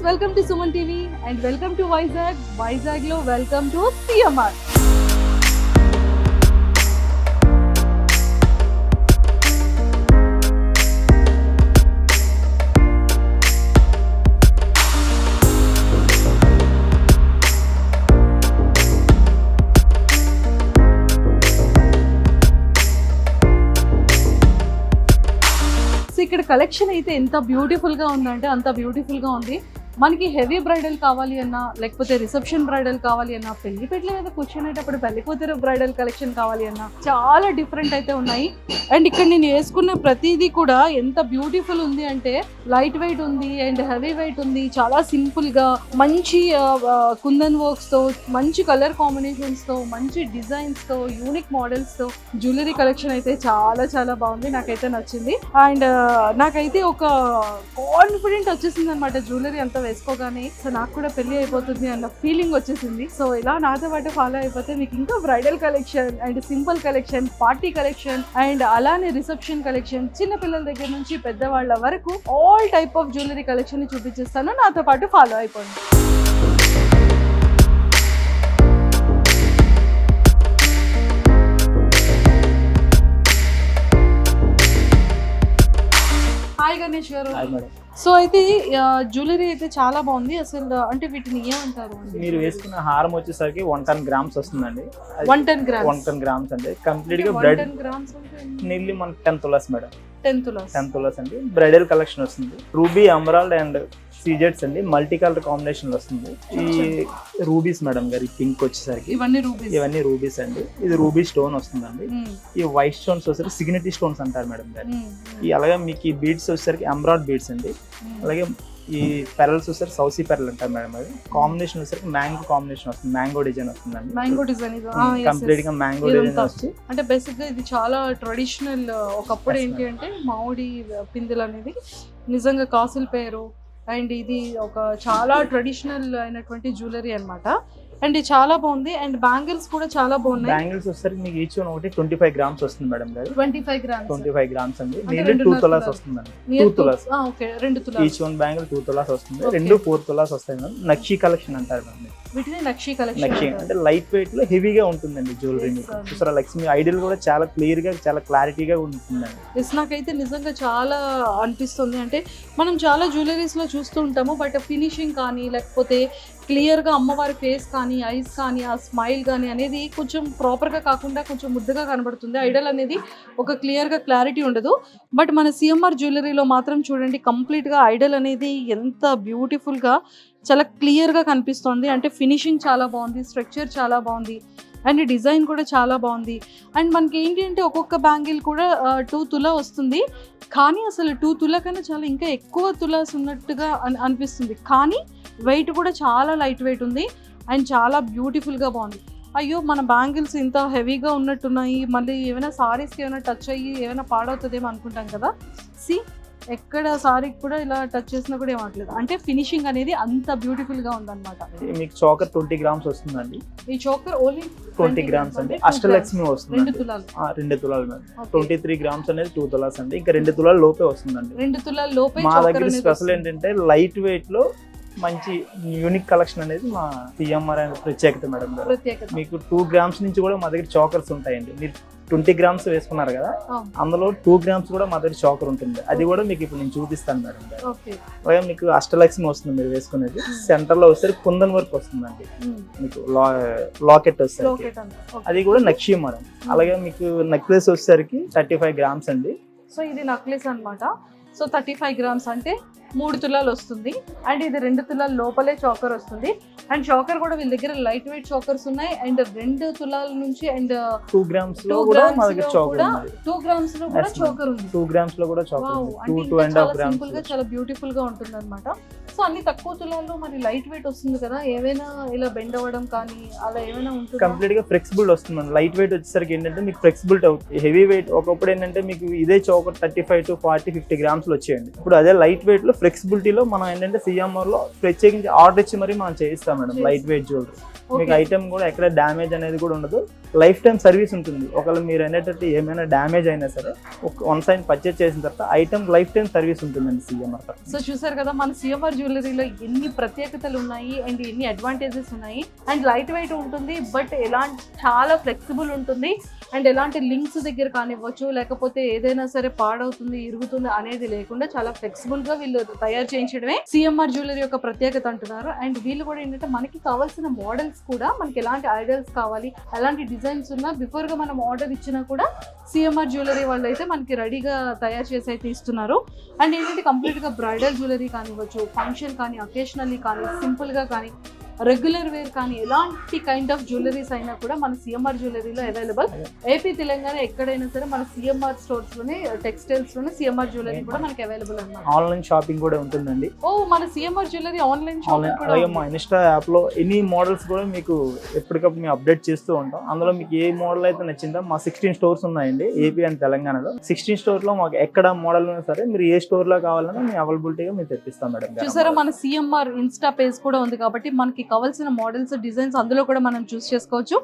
welcome to Suman TV and welcome to Vizag. Vizag lo welcome to CMR. ఇక్కడ collection అయితే ఎంత beautiful గా ఉందంటే అంత బ్యూటిఫుల్ గా ఉంది. మనకి హెవీ బ్రైడల్ కావాలి అన్నా, లేకపోతే రిసెప్షన్ బ్రైడల్ కావాలి అన్నా, పెళ్లి పెట్ల మీద కూర్చునేటప్పుడు పెళ్లి కూతురు బ్రైడల్ కలెక్షన్ కావాలి అన్నా చాలా డిఫరెంట్ అయితే ఉన్నాయి. అండ్ ఇక్కడ నేను వేసుకున్న ప్రతిదీ కూడా ఎంత బ్యూటిఫుల్ ఉంది అంటే లైట్ వెయిట్ ఉంది అండ్ హెవీ వెయిట్ ఉంది. చాలా సింపుల్ గా మంచి కుందన్ వర్క్స్ తో, మంచి కలర్ కాంబినేషన్స్ తో, మంచి డిజైన్స్ తో, యూనిక్ మోడల్స్ తో జ్యువెలరీ కలెక్షన్ అయితే చాలా చాలా బాగుంది. నాకైతే నచ్చింది. అండ్ నాకైతే ఒక కాన్ఫిడెంట్ వచ్చేసింది అనమాట జ్యువెలరీ అంతా వేసుకోగానే. సో నాకు కూడా పెళ్లి అయిపోతుంది అన్న ఫీలింగ్ వచ్చేసింది. సో ఇలా నాతో పాటు ఫాలో అయిపోతే మీకు ఇంకా bridal collection and simple collection, party collection and అలానే రిసెప్షన్ కలెక్షన్, చిన్న పిల్లల దగ్గర నుంచి పెద్దవాళ్ళ వరకు all type of jewellery collection ని చూపించేస్తాను. నాతో పాటు ఫాలో అయిపోండి. హాయ్ గణేష్ గారు. సో అయితే జ్యువెలరీ అయితే చాలా బాగుంది. అసలు అంటే వీటిని ఏమంటారు? మీరు వేసుకున్న హారం వచ్చేసరికి 110 గ్రామ్స్ వస్తుందండి. 110 గ్రామ్స్ అంటే కంప్లీట్ గా బ్రైడల్ నిల్లి మనకి 10 తులాస్ మేడం. 10 తులాస్ అండి. బ్రైడల్ కలెక్షన్ వస్తుంది. రూబీ, ఎమరాల్డ్ అండ్ సీజెట్స్ అండి. మల్టీ కలర్ కాంబినేషన్ వస్తుంది. ఈ రూబీస్ మేడం గారి పింక్ వచ్చేసరికి ఇవన్నీ రూబీస్ అండి. ఇది రూబీ స్టోన్ వస్తుందండి. ఈ వైట్ స్టోన్స్ వచ్చేసరికి సిగ్నిటీ స్టోన్స్ అంటారు మేడం గారి. ఈ అలాగే మీకు ఈ బీడ్స్ వచ్చేసరికి ఎమరాల్డ్ బీడ్స్ అండి. అలాగే ఈ పెరల్స్ వచ్చేసరికి సౌసీ పెరల్ అంటారు మేడం. అది కాంబినేషన్ వచ్చేసరికి మ్యాంగో కాంబినేషన్ వస్తుంది. మ్యాంగో డిజైన్ వస్తుందండి. కంప్లీట్ గా మ్యాంగో డిజైన్ వస్తుంది. అంటే బేసిక్ గా ఇది చాలా ట్రెడిషనల్. ఒకప్పుడు ఏంటి అంటే మామిడి పిందెలు అనేది నిజంగా కాసుల పేరు. అండ్ ఇది ఒక చాలా ట్రెడిషనల్ అయినటువంటి జ్యువెలరీ అన్నమాట. అండ్ ఇది చాలా బాగుంది. అండ్ బ్యాంగిల్స్ కూడా చాలా బాగున్నాయి. బ్యాంగిల్స్ వచ్చేసరికి మీకు ఈచ్ వన్ ఒకటి 25 గ్రామ్స్ వస్తుంది మేడం గారు. 25 గ్రామ్స్ అండి. నియర్లీ 2 తులాస్ వస్తుందండి. 2 tolas. Okay, 2 tolas. Each one bangle 2 tolas వస్తుంది. 4 తులాస్ వస్తాయి మేడం. నక్షి కలెక్షన్ అంటారు మేడం. వీటిని నక్షి కలెక్షన్ అంటే లైట్ వెయిట్ లో హెవీగా ఉంటుందండి జ్యువెలరీ. మీకు చూసారా లక్ష్మి ఐడియల్ కూడా చాలా క్లియర్ గా, చాలా క్లారిటీగా ఉంటుందండి. నాకైతే నిజంగా చాలా అనిపిస్తుంది. అంటే మనం చాలా జ్యువెలరీస్ లో చూస్తూ ఉంటాము, బట్ ఫినిషింగ్ కానీ లేకపోతే క్లియర్ గా అమ్మవారి ఫేస్ కానీ, ఐస్ కానీ, ఆ స్మైల్ కానీ అనేది కొంచెం ప్రాపర్ గా కాకుండా కొంచెం ముద్దగా కనబడుతుంది. ఐడల్ అనేది ఒక క్లియర్ గా క్లారిటీ ఉండదు. బట్ మన సిఎంఆర్ జ్యువెలరీలో మాత్రం చూడండి, కంప్లీట్ గా ఐడల్ అనేది ఎంత బ్యూటిఫుల్ గా చాలా క్లియర్ గా కనిపిస్తుంది. అంటే ఫినిషింగ్ చాలా బాగుంది, స్ట్రక్చర్ చాలా బాగుంది అండ్ డిజైన్ కూడా చాలా బాగుంది. అండ్ మనకి ఏంటి అంటే ఒక్కొక్క బ్యాంగిల్ కూడా 2 తులా వస్తుంది. కానీ అసలు 2 తులా కన్నా చాలా ఇంకా ఎక్కువ తులాస్ ఉన్నట్టుగా అనిపిస్తుంది. కానీ వెయిట్ కూడా చాలా లైట్ వెయిట్ ఉంది అండ్ చాలా బ్యూటిఫుల్గా బాగుంది. అయ్యో, మన బ్యాంగిల్స్ ఇంత హెవీగా ఉన్నట్టున్నాయి, మళ్ళీ ఏమైనా సారీస్కి ఏమైనా టచ్ అయ్యి ఏమైనా పాడవుతుందేమో అనుకుంటాం కదా. ఎక్కడ సారీకి కూడా ఇలా టచ్ చేసినా కూడా ఏమట్లేదు. అంటే ఫినిషింగ్ అనేది అంత బ్యూటిఫుల్ గా ఉందన్నమాట. మీకు చోకర్ 20 గ్రామ్స్ వస్తుందండి. ఈ చోకర్ ఓన్లీ 20 గ్రామ్స్ అండి. అష్టలక్ష్మి వస్తుంది. 2 తులాలు. 2 తులాలు మేడం. 23 గ్రామ్స్ అనేది 2 తులాస్ అండి. ఇంకా 2 తులాల లోపే వస్తుందండి. 2 తులాల లోపే. మా దగ్గర స్పెషల్ ఏంటంటే లైట్ వెయిట్ లో మంచి యూనిక్ కలెక్షన్ అనేది మా సిఎంఆర్ అనే ప్రత్యేకత మేడం గారు. మీకు 2 గ్రామ్స్ నుంచి కూడా మా దగ్గర చోకర్స్ ఉంటాయండి. మీరు 20 గ్రామ్స్ వేసుకున్నారు కదా, అందులో 2 గ్రామ్స్ కూడా మా దగ్గర చోకర్ ఉంటుంది. అది కూడా మీకు ఇప్పుడు నేను చూపిస్తాను మేడం గారు. అలాగే మీకు అష్టలక్ష్మి వస్తుంది మీరు వేసుకునేది. సెంటర్ లో వస్తే కుందన్ వర్క్ వస్తుందండి. మీకు లాకెట్ వస్తుంది, అది కూడా నక్షి మేడం. అలాగే మీకు నెక్లెస్ వచ్చేసరికి 35 గ్రామ్స్ అండి. సో ఇది నెక్లెస్ అన్నమాట. సో 35 గ్రామ్స్ అంటే 3 తులాలు వస్తుంది. అండ్ ఇది 2 తులాల లోపలే చోకర్ వస్తుంది. అండ్ చోకర్ కూడా వీళ్ళ దగ్గర లైట్ వెయిట్ చోకర్స్ ఉన్నాయి. అండ్ 2 తులాల నుంచి అండ్ 2 గ్రామ్స్ లో కూడా మా దగ్గర చోకర్ ఉంది. 2 గ్రామ్స్ లో కూడా చోకర్ ఉంది. 2 గ్రామ్స్ లో కూడా చోకర్ ఉంది. 2.5 గ్రామ్స్. సింపుల్ గా చాలా బ్యూటిఫుల్ గా ఉంటుంది అన్నమాట. సో అన్ని తక్కువ తులాల్లో మరి లైట్ వెయిట్ వస్తుంది కదా, ఏమైనా ఇలా బెండ్ అవ్వడం కానీ అలా ఏమైనా ఉంటుంది? కంప్లీట్ గా ఫ్లెక్సిబుల్ వస్తుంది. లైట్ వెయిట్ వచ్చేసరికి ఏంటంటే మీకు ఫ్లెక్సిబిలిటీ అవుతుంది. హెవీ వెయిట్ ఒకప్పుడు ఏంటంటే మీకు ఇదే చోకర్ 35 to 40, 50 గ్రామ్స్ లో వచ్చేయండి. ఇప్పుడు అదే లైట్ వెయిట్ లో ఫ్లెక్సిబిలిటీలో మనం ఏంటంటే సిఎంఆర్ లో ప్రత్యేకించి ఆర్డర్ ఇచ్చి మరి మనం చేయిస్తాం మేడం లైట్ వెయిట్ జ్యువెలరీ. మీకు ఐటమ్ కూడా ఎక్కడ డ్యామేజ్ అనేది కూడా ఉండదు, లైఫ్ టైం సర్వీస్ ఉంటుంది. ఒకవేళ మీరు అనేటట్టు ఏమైనా డ్యామేజ్ అయినా సరే వన్ సైడ్ పర్చేస్ చేసిన తర్వాత ఐటమ్ లైఫ్ టైం సర్వీస్ ఉంటుందండి సిఎంఆర్. సో చూసారు కదా మన సిఎంఆర్ జ్యువెలరీలో ఎన్ని ప్రత్యేకతలు ఉన్నాయి అండ్ ఎన్ని అడ్వాంటేజెస్ ఉన్నాయి. అండ్ లైట్ వెయిట్ ఉంటుంది, బట్ చాలా ఫ్లెక్సిబుల్ ఉంటుంది. అండ్ ఎలాంటి లింక్స్ దగ్గర కానివ్వచ్చు, లేకపోతే ఏదైనా సరే పాడవుతుంది ఇరుగుతుంది అనేది లేకుండా చాలా ఫ్లెక్సిబుల్ గా వీళ్ళు తయారు చేయించడమే సిఎంఆర్ జ్యువెలరీ యొక్క ప్రత్యేకత అంటున్నారు. అండ్ వీళ్ళు కూడా ఏంటంటే మనకి కావాల్సిన మోడల్స్ కూడా మనకి ఎలాంటి ఐడియల్స్ కావాలి, ఎలాంటి డిజైన్స్ ఉన్నా బిఫోర్ గా మనం ఆర్డర్ ఇచ్చినా కూడా సిఎంఆర్ జ్యువెలరీ వాళ్ళు అయితే మనకి రెడీగా తయారు చేసి అయితే ఇస్తున్నారు. అండ్ ఏంటంటే కంప్లీట్ గా బ్రైడల్ జ్యువెలరీ కానివ్వచ్చు, ఫంక్షన్ కానీ, అకేషనల్లీ కానీ, సింపుల్ గా కానీ, రెగ్యులర్ వేర్ కానీ, ఎలాంటి కైండ్ ఆఫ్ జ్యువెలరీస్ అయినా కూడా మన సిఎంఆర్ జ్యువెలరీలో అవైలబుల్. ఏపీ తెలంగాణ ఎక్కడైనా సరే మన సిఎంఆర్ స్టోర్స్ లోనే, టెక్స్టైల్స్ లోనే సిఎంఆర్ జ్యువెలరీ కూడా మనకి అవైలబుల్ అన్నమాట. ఆన్లైన్ షాపింగ్ కూడా ఉంటుందండి. ఓ మన సిఎంఆర్ జ్యువెలరీ ఆన్లైన్ షాపింగ్ కూడా. అలాగే మా ఇన్స్టా యాప్ లో ఎన్ని మోడల్స్ కూడా మీకు ఎప్పటికప్పుడు మేము అప్డేట్ చేస్తూ ఉంటాం. అందులో మీకు ఏ మోడల్ అయితే నచ్చిందో మా 16 స్టోర్స్ ఉన్నాయండి ఏపీ అండ్ తెలంగాణలో. 16 స్టోర్ లో మాకు ఎక్కడ మోడల్ ఉన్నా సరే మీరు ఏ స్టోర్ లో కావాలన్నా మేము అవైలబిలిటీగా మేము తెప్పిస్తాం మేడం. చూసారా మన సిఎంఆర్ ఇన్స్టా పేజ్ కూడా ఉంది కాబట్టి మనకి కావాల్సిన మోడల్స్, డిజైన్స్ అందులో కూడా మనం చూస్ చేసుకోవచ్చు.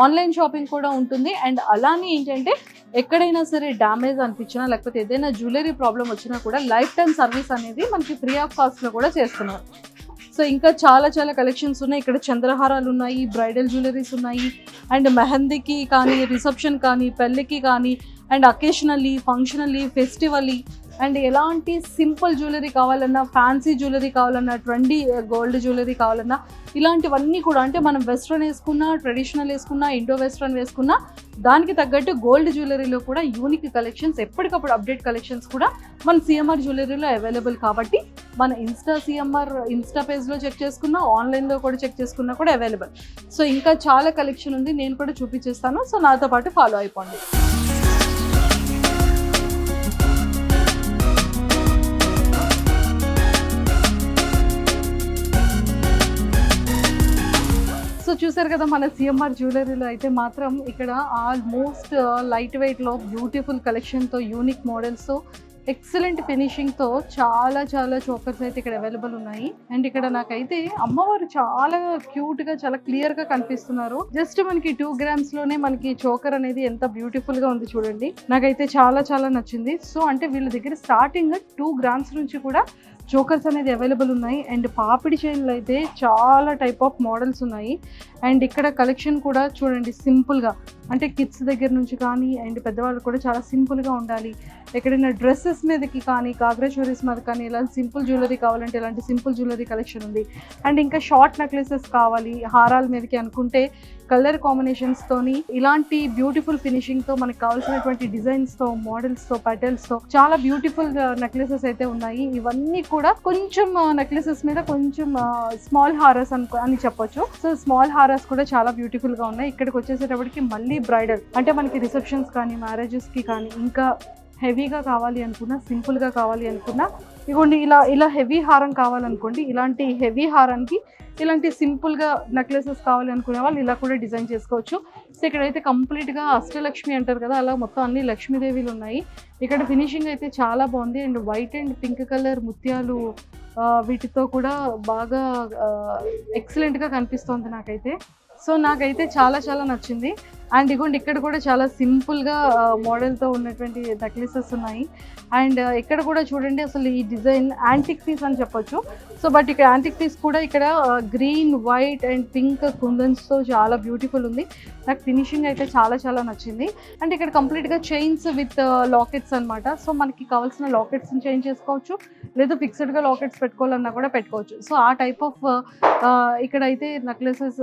ఆన్లైన్ షాపింగ్ కూడా ఉంటుంది. అండ్ అలానే ఏంటంటే ఎక్కడైనా సరే డ్యామేజ్ అనిపించినా, లేకపోతే ఏదైనా జ్యువెలరీ ప్రాబ్లం వచ్చినా కూడా లైఫ్ టైం సర్వీస్ అనేది మనకి ఫ్రీ ఆఫ్ కాస్ట్ లో కూడా చేస్తున్నారు. సో ఇంకా చాలా చాలా కలెక్షన్స్ ఉన్నాయి. ఇక్కడ చంద్రహారాలు ఉన్నాయి, బ్రైడల్ జ్యువెలరీస్ ఉన్నాయి, అండ్ మెహందీకి కానీ, రిసెప్షన్ కానీ, పెళ్ళికి కానీ, అండ్ అకేషనల్లీ, ఫంక్షనల్లీ, ఫెస్టివల్లీ, అండ్ ఎలాంటి సింపుల్ జ్యువెలరీ కావాలన్నా, ఫ్యాన్సీ జ్యువెలరీ కావాలన్నా, ట్రెండీ గోల్డ్ జ్యువెలరీ కావాలన్నా, ఇలాంటివన్నీ కూడా అంటే మనం వెస్ట్రన్ వేసుకున్నా, ట్రెడిషనల్ వేసుకున్నా, ఇండో వెస్ట్రన్ వేసుకున్నా దానికి తగ్గట్టు గోల్డ్ జ్యువెలరీలో కూడా యూనిక్ కలెక్షన్స్, ఎప్పటికప్పుడు అప్డేట్ కలెక్షన్స్ కూడా మన సిఎంఆర్ జ్యువెలరీలో అవైలబుల్. కాబట్టి మన సిఎంఆర్ ఇన్స్టా పేజ్లో చెక్ చేసుకున్నా, ఆన్లైన్లో కూడా చెక్ చేసుకున్నా కూడా అవైలబుల్. సో ఇంకా చాలా కలెక్షన్ ఉంది, నేను కూడా చూపించేస్తాను. సో నాతో పాటు ఫాలో అయిపోండి. సో చూసారు కదా మన సిఎంఆర్ జ్యువెలరీలో అయితే మాత్రం ఇక్కడ ఆల్మోస్ట్ లైట్ వెయిట్లో బ్యూటిఫుల్ కలెక్షన్తో, యూనిక్ మోడల్స్తో, ఎక్సలెంట్ ఫినిషింగ్తో చాలా చాలా చోకర్స్ అయితే ఇక్కడ అవైలబుల్ ఉన్నాయి. అండ్ ఇక్కడ నాకైతే అమ్మవారు చాలా క్యూట్గా, చాలా క్లియర్గా కనిపిస్తున్నారు. జస్ట్ మనకి 2 grams లోనే మనకి చోకర్ అనేది ఎంత బ్యూటిఫుల్గా ఉంది చూడండి. నాకైతే చాలా చాలా నచ్చింది. సో అంటే వీళ్ళ దగ్గర స్టార్టింగ్ 2 grams నుంచి కూడా చోకర్స్ అనేది అవైలబుల్ ఉన్నాయి. అండ్ పాపిడి చైన్లు అయితే చాలా టైప్ ఆఫ్ మోడల్స్ ఉన్నాయి. అండ్ ఇక్కడ కలెక్షన్ కూడా చూడండి సింపుల్గా, అంటే కిడ్స్ దగ్గర నుంచి కానీ అండ్ పెద్దవాళ్ళు కూడా చాలా సింపుల్గా ఉండాలి. ఎక్కడైనా డ్రెస్సెస్ మీదకి కానీ, కాగ్రా చోరీస్ మీద కానీ ఇలాంటి సింపుల్ జ్యువెలరీ కావాలంటే ఇలాంటి సింపుల్ జ్యువెలరీ కలెక్షన్ ఉంది. అండ్ ఇంకా షార్ట్ నెక్లెసెస్ కావాలి హారాల మీదకి అనుకుంటే కలర్ కాంబినేషన్స్తోని ఇలాంటి బ్యూటిఫుల్ ఫినిషింగ్తో మనకు కావాల్సినటువంటి డిజైన్స్తో, మోడల్స్తో, ప్యాటర్న్స్తో చాలా బ్యూటిఫుల్ నెక్లెసెస్ అయితే ఉన్నాయి. ఇవన్నీ కూడా కొంచెం నెక్లెసెస్ మీద కొంచెం స్మాల్ హారస్ అని చెప్పొచ్చు. సో స్మాల్ హారస్ కూడా చాలా బ్యూటిఫుల్గా ఉన్నాయి. ఇక్కడికి వచ్చేసేటప్పటికి మళ్ళీ బ్రైడల్ అంటే మనకి రిసెప్షన్స్ కానీ, మ్యారేజెస్కి కానీ, ఇంకా హెవీగా కావాలి అనుకున్నా, సింపుల్గా కావాలి అనుకున్నా, ఇగోండి ఇలా హెవీ హారం కావాలనుకోండి, ఇలాంటి హెవీ హారానికి ఇలాంటి సింపుల్గా నెక్లెసెస్ కావాలి అనుకునే వాళ్ళు ఇలా కూడా డిజైన్ చేసుకోవచ్చు. సో ఇక్కడైతే కంప్లీట్గా అష్టలక్ష్మి అంటారు కదా, అలా మొత్తం అన్ని లక్ష్మీదేవిలు ఉన్నాయి. ఇక్కడ ఫినిషింగ్ అయితే చాలా బాగుంది. And white and pink colour ముత్యాలు వీటితో కూడా బాగా ఎక్సలెంట్గా కనిపిస్తోంది నాకైతే. సో నాకైతే చాలా చాలా నచ్చింది. అండ్ ఇగోండి ఇక్కడ కూడా చాలా సింపుల్గా మోడల్తో ఉన్నటువంటి నెక్లెసెస్ ఉన్నాయి. అండ్ ఇక్కడ కూడా చూడండి అసలు ఈ డిజైన్ యాంటిక్ పీస్ అని చెప్పొచ్చు. సో బట్ ఇక్కడ యాంటిక్ పీస్ కూడా ఇక్కడ గ్రీన్, వైట్ అండ్ పింక్ కుందన్స్తో చాలా బ్యూటిఫుల్ ఉంది. నాకు ఫినిషింగ్ అయితే చాలా చాలా నచ్చింది. అండ్ ఇక్కడ కంప్లీట్గా చైన్స్ విత్ లాకెట్స్ అనమాట. సో మనకి కావాల్సిన లాకెట్స్ని చేంజ్ చేసుకోవచ్చు, లేదా ఫిక్స్డ్గా లాకెట్స్ పెట్టుకోవాలన్నా కూడా పెట్టుకోవచ్చు. సో ఆ టైప్ ఆఫ్ ఇక్కడైతే నెక్లెసెస్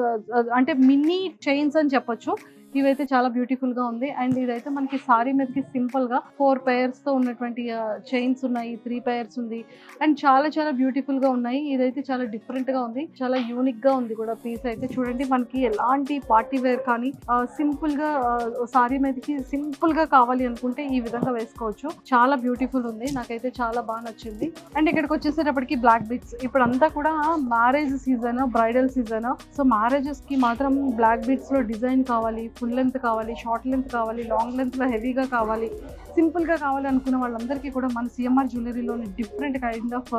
అంటే మినీ చైన్స్ అని చెప్పొచ్చు. ఇవైతే చాలా బ్యూటిఫుల్గా ఉంది. అండ్ ఇదైతే మనకి సారీ మీదకి సింపుల్గా 4 pairsతో ఉన్నటువంటి చైన్స్ ఉన్నాయి, 3 pairs ఉంది. అండ్ చాలా చాలా బ్యూటిఫుల్గా ఉన్నాయి. ఇదైతే చాలా డిఫరెంట్గా ఉంది, చాలా యూనిక్గా ఉంది కూడా పీస్ అయితే. చూడండి మనకి ఎలాంటి పార్టీ వేర్ కానీ సింపుల్గా సారీ మీదకి సింపుల్గా కావాలి అనుకుంటే ఈ విధంగా వేసుకోవచ్చు. చాలా బ్యూటిఫుల్ ఉంది, నాకైతే చాలా బాగా నచ్చింది. అండ్ ఇక్కడికి వచ్చేసేటప్పటికి బ్లాక్ బీడ్స్, ఇప్పుడు అంతా కూడా marriage season, bridal season. So మ్యారేజెస్కి మాత్రం బ్లాక్ బీడ్స్లో డిజైన్ కావాలి, ఫుల్ లెంత్ కావాలి, షార్ట్ లెంత్ కావాలి, లాంగ్ లెంత్లో హెవీగా కావాలి, సింపుల్గా కావాలనుకున్న వాళ్ళందరికీ కూడా మన సిఎంఆర్ జ్యువెలరీలోని different kind of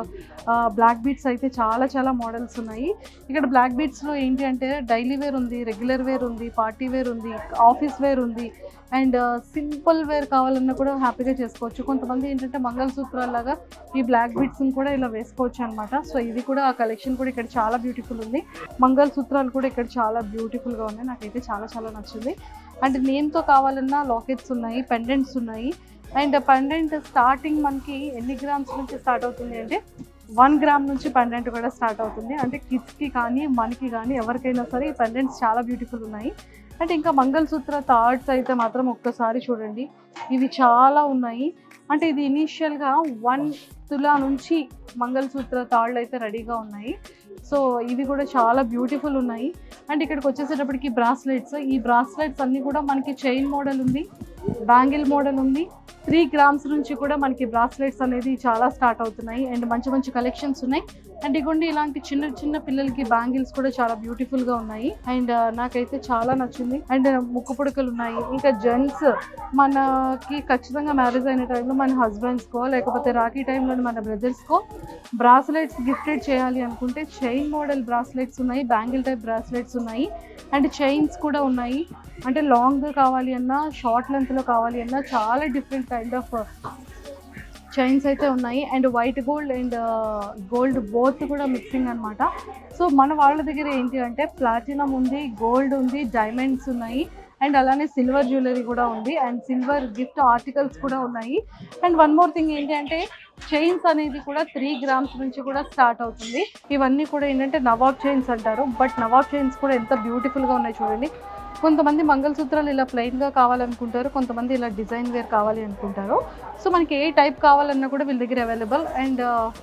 black beads అయితే చాలా చాలా మోడల్స్ ఉన్నాయి. ఇక్కడ బ్లాక్ బీడ్స్లో ఏంటి అంటే డైలీ వేర్ ఉంది, రెగ్యులర్ వేర్ ఉంది, పార్టీ వేర్ ఉంది, ఆఫీస్ వేర్ ఉంది, అండ్ సింపుల్ వేర్ కావాలన్నా కూడా హ్యాపీగా చేసుకోవచ్చు. కొంతమంది ఏంటంటే మంగళసూత్రాలాగా ఈ బ్లాక్ బీడ్స్ని కూడా ఇలా వేసుకోవచ్చు అనమాట. సో ఇది కూడా ఆ కలెక్షన్ కూడా ఇక్కడ చాలా బ్యూటిఫుల్ ఉంది. మంగళసూత్రాలు కూడా ఇక్కడ చాలా బ్యూటిఫుల్గా ఉన్నాయి, నాకైతే చాలా చాలా నచ్చింది. అండ్ నేమ్తో కావాలన్నా లాకెట్స్ ఉన్నాయి, పెండెంట్స్ ఉన్నాయి. అండ్ పెండెంట్ స్టార్టింగ్ మనకి ఎన్ని గ్రామ్స్ నుంచి స్టార్ట్ అవుతుంది అంటే 1 గ్రామ్ నుంచి పెండెంట్ కూడా స్టార్ట్ అవుతుంది. అంటే కిడ్స్కి కానీ మనకి కానీ ఎవరికైనా సరే ఈ పెండెంట్స్ చాలా బ్యూటిఫుల్ ఉన్నాయి. అంటే ఇంకా మంగళసూత్ర థాట్స్ అయితే మాత్రం ఒక్కసారి చూడండి, ఇవి చాలా ఉన్నాయి. అంటే ఇది ఇనీషియల్గా 1 తులా నుంచి మంగళసూత్ర తాళ్ళు అయితే రెడీగా ఉన్నాయి. సో ఇవి కూడా చాలా బ్యూటిఫుల్ ఉన్నాయి. అండ్ ఇక్కడికి వచ్చేసేటప్పటికి బ్రాస్లెట్స్, ఈ బ్రాస్లెట్స్ అన్నీ కూడా మనకి చైన్ మోడల్ ఉంది, బ్యాంగిల్ మోడల్ ఉంది. 3 గ్రామ్స్ నుంచి కూడా మనకి బ్రాస్లెట్స్ అనేది చాలా స్టార్ట్ అవుతున్నాయి. అండ్ మంచి మంచి కలెక్షన్స్ ఉన్నాయి. అండ్ ఇగోండి ఇలాంటి చిన్న చిన్న పిల్లలకి బ్యాంగిల్స్ కూడా చాలా బ్యూటిఫుల్గా ఉన్నాయి. అండ్ నాకైతే చాలా నచ్చింది. అండ్ ముక్కు పుడకలు ఉన్నాయి. ఇంకా జెంట్స్ మనకి ఖచ్చితంగా మ్యారేజ్ అయిన టైంలో మన హస్బెండ్స్కో లేకపోతే రాఖీ టైంలో మన బ్రదర్స్కో బ్రాస్లెట్స్ గిఫ్టెడ్ చేయాలి అనుకుంటే చైన్ మోడల్ బ్రాస్లెట్స్ ఉన్నాయి, బ్యాంగిల్ టైప్ బ్రాస్లెట్స్ ఉన్నాయి. అండ్ చైన్స్ కూడా ఉన్నాయి. అంటే లాంగ్ కావాలి అన్నా, షార్ట్ లెంత్లో కావాలి అన్నా చాలా డిఫరెంట్ కైండ్ ఆఫ్ చైన్స్ అయితే ఉన్నాయి. And white gold and gold both కూడా మిక్సింగ్ అనమాట. సో మన వాళ్ళ దగ్గర ఏంటి అంటే ప్లాటినం ఉంది, గోల్డ్ ఉంది, డైమండ్స్ ఉన్నాయి, అండ్ అలానే సిల్వర్ జ్యువెలరీ కూడా ఉంది, అండ్ సిల్వర్ గిఫ్ట్ ఆర్టికల్స్ కూడా ఉన్నాయి. అండ్ వన్ మోర్ థింగ్ ఏంటి అంటే చైన్స్ అనేది కూడా 3 గ్రామ్స్ నుంచి కూడా స్టార్ట్ అవుతుంది. ఇవన్నీ కూడా ఏంటంటే నవాబ్ చైన్స్ అంటారు. బట్ నవాబ్ చైన్స్ కూడా ఎంత బ్యూటిఫుల్గా ఉన్నాయి చూడండి. కొంతమంది మంగళసూత్రాలు ఇలా ప్లెయిన్గా కావాలనుకుంటారు, కొంతమంది ఇలా డిజైన్ వేర్ కావాలి అనుకుంటారు. సో మనకి ఏ టైప్ కావాలన్నా కూడా వీళ్ళ దగ్గర అవైలబుల్. అండ్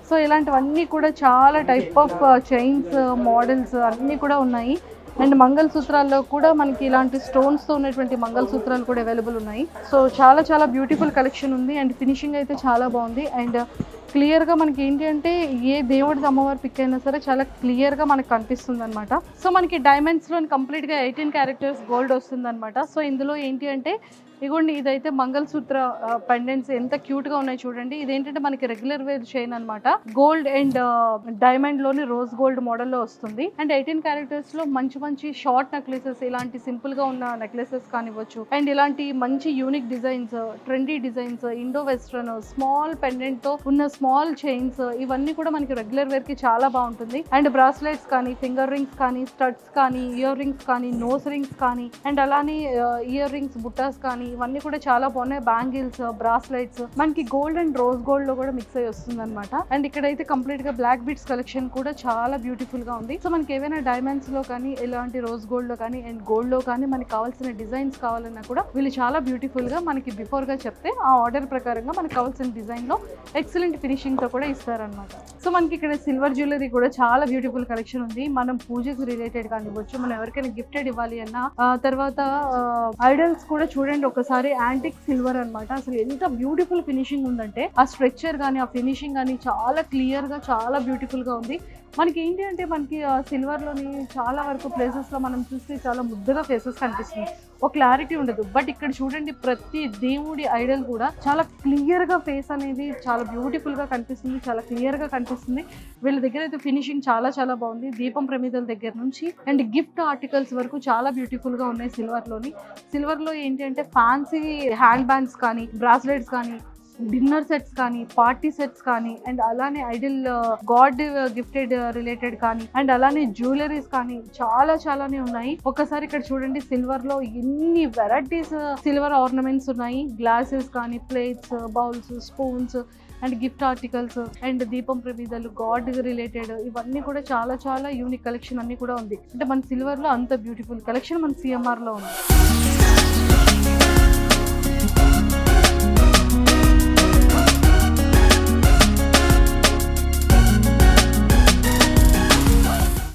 సో ఇలాంటివన్నీ కూడా చాలా టైప్ ఆఫ్ చైన్స్ మోడల్స్ అన్నీ కూడా ఉన్నాయి. అండ్ మంగళసూత్రాల్లో కూడా మనకి ఇలాంటి స్టోన్స్తో ఉన్నటువంటి మంగళసూత్రాలు కూడా అవైలబుల్ ఉన్నాయి. సో చాలా చాలా బ్యూటిఫుల్ కలెక్షన్ ఉంది. అండ్ ఫినిషింగ్ అయితే చాలా బాగుంది. అండ్ క్లియర్గా మనకి ఏంటి అంటే ఏ దేవుడిది అమ్మవారి పిక్ అయినా సరే చాలా క్లియర్గా మనకు కనిపిస్తుంది అనమాట. సో మనకి డైమండ్స్లో కంప్లీట్గా 18 క్యారెక్టర్స్ గోల్డ్ వస్తుంది అనమాట. సో ఇందులో ఏంటి అంటే ఇగోండి ఇదైతే మంగళసూత్ర పెండెంట్స్ ఎంత క్యూట్గా ఉన్నాయి చూడండి. ఇదేంటంటే మనకి రెగ్యులర్ వేర్ చైన్ అనమాట. గోల్డ్ అండ్ డైమండ్లోని రోజ్ గోల్డ్ మోడల్లో వస్తుంది. అండ్ 18 క్యారెక్టర్స్లో మంచి మంచి షార్ట్ నెక్లెసెస్, ఇలాంటి సింపుల్గా ఉన్న నెక్లెసెస్ కానివ్వచ్చు. అండ్ ఇలాంటి మంచి unique designs, trendy designs, Indo western small పెండెంట్తో ఉన్న స్మాల్ చైన్స్, ఇవన్నీ కూడా మనకి రెగ్యులర్ వేర్కి చాలా బాగుంటుంది. అండ్ బ్రాస్లెట్స్ కానీ, ఫింగర్ రింగ్స్ కానీ, స్టడ్స్ కానీ, ఇయర్ రింగ్స్ కానీ, నోస్ రింగ్స్ కానీ, అండ్ అలానే ఇయర్ రింగ్స్, బుట్టాస్ కానీ, ఇవన్నీ కూడా చాలా బాగున్నాయి. బ్యాంగిల్స్, బ్రాస్లెట్స్ మనకి గోల్డ్ అండ్ రోజ్ గోల్డ్ లో కూడా మిక్స్ అయ్యి వస్తుంది అనమాట. అండ్ ఇక్కడైతే కంప్లీట్ గా బ్లాక్ బీడ్స్ కలెక్షన్ కూడా చాలా బ్యూటిఫుల్ గా ఉంది. సో మనకి ఏవైనా డైమండ్స్ లో కానీ, ఇలాంటి రోజ్ గోల్డ్ లో కానీ, అండ్ గోల్డ్ లో కానీ మనకి కావాల్సిన డిజైన్స్ కావాలన్నా కూడా వీళ్ళు చాలా బ్యూటిఫుల్ గా మనకి బిఫోర్ గా చెప్తే ఆ ఆర్డర్ ప్రకారంగా మనకి కావాల్సిన డిజైన్ లో ఎక్సలెంట్ ఫినిషింగ్ తో కూడా ఇస్తారనమాట. సో మనకి ఇక్కడ సిల్వర్ జ్యువెలరీ కూడా చాలా బ్యూటిఫుల్ కలెక్షన్ ఉంది. మనం పూజకు రిలేటెడ్ కానివ్వచ్చు, మనం ఎవరికైనా గిఫ్టెడ్ ఇవ్వాలి అన్నా, తర్వాత ఐడల్స్ కూడా చూడండి ఒకసారి యాంటిక్ సిల్వర్ అన్నమాట. అసలు ఎంత బ్యూటిఫుల్ ఫినిషింగ్ ఉందంటే ఆ స్ట్రక్చర్ కానీ, ఆ ఫినిషింగ్ కానీ చాలా క్లియర్ గా చాలా బ్యూటిఫుల్ గా ఉంది. మనకి ఏంటి అంటే మనకి సిల్వర్ లోని చాలా వరకు ప్లేసెస్ లో మనం చూస్తే చాలా ముద్దగా ఫేసెస్ కనిపిస్తుంది, ఒక క్లారిటీ ఉండదు. బట్ ఇక్కడ చూడండి ప్రతి దేవుడి ఐడల్ కూడా చాలా క్లియర్ గా ఫేస్ అనేది చాలా బ్యూటిఫుల్ గా కనిపిస్తుంది, చాలా క్లియర్ గా కనిపిస్తుంది. వీళ్ళ దగ్గర అయితే ఫినిషింగ్ చాలా చాలా బాగుంది. దీపం ప్రమిదల దగ్గర నుంచి అండ్ గిఫ్ట్ ఆర్టికల్స్ వరకు చాలా బ్యూటిఫుల్ గా ఉన్నాయి సిల్వర్ లోని. సిల్వర్ లో ఏంటి అంటే ఫ్యాన్సీ హ్యాండ్ బ్యాండ్స్ కానీ, బ్రాస్లెట్స్ కానీ, డిన్నర్ సెట్స్ కానీ, పార్టీ సెట్స్ కానీ, అండ్ అలానే ఐడల్ గాడ్ గిఫ్టెడ్ రిలేటెడ్ కానీ, అండ్ అలానే జ్యువెలరీస్ కానీ చాలా చాలానే ఉన్నాయి. ఒక్కసారి ఇక్కడ చూడండి సిల్వర్ లో ఎన్ని వెరైటీస్ సిల్వర్ ఆర్నమెంట్స్ ఉన్నాయి. గ్లాసెస్ కానీ, plates, bowls, spoons and gift articles and దీపం ప్రమిదలు, గాడ్ రిలేటెడ్, ఇవన్నీ కూడా చాలా చాలా యూనిక్ కలెక్షన్ అన్ని కూడా ఉంది. అంటే మన సిల్వర్ లో అంత బ్యూటిఫుల్ కలెక్షన్ మన సిఎంఆర్ లో ఉంది.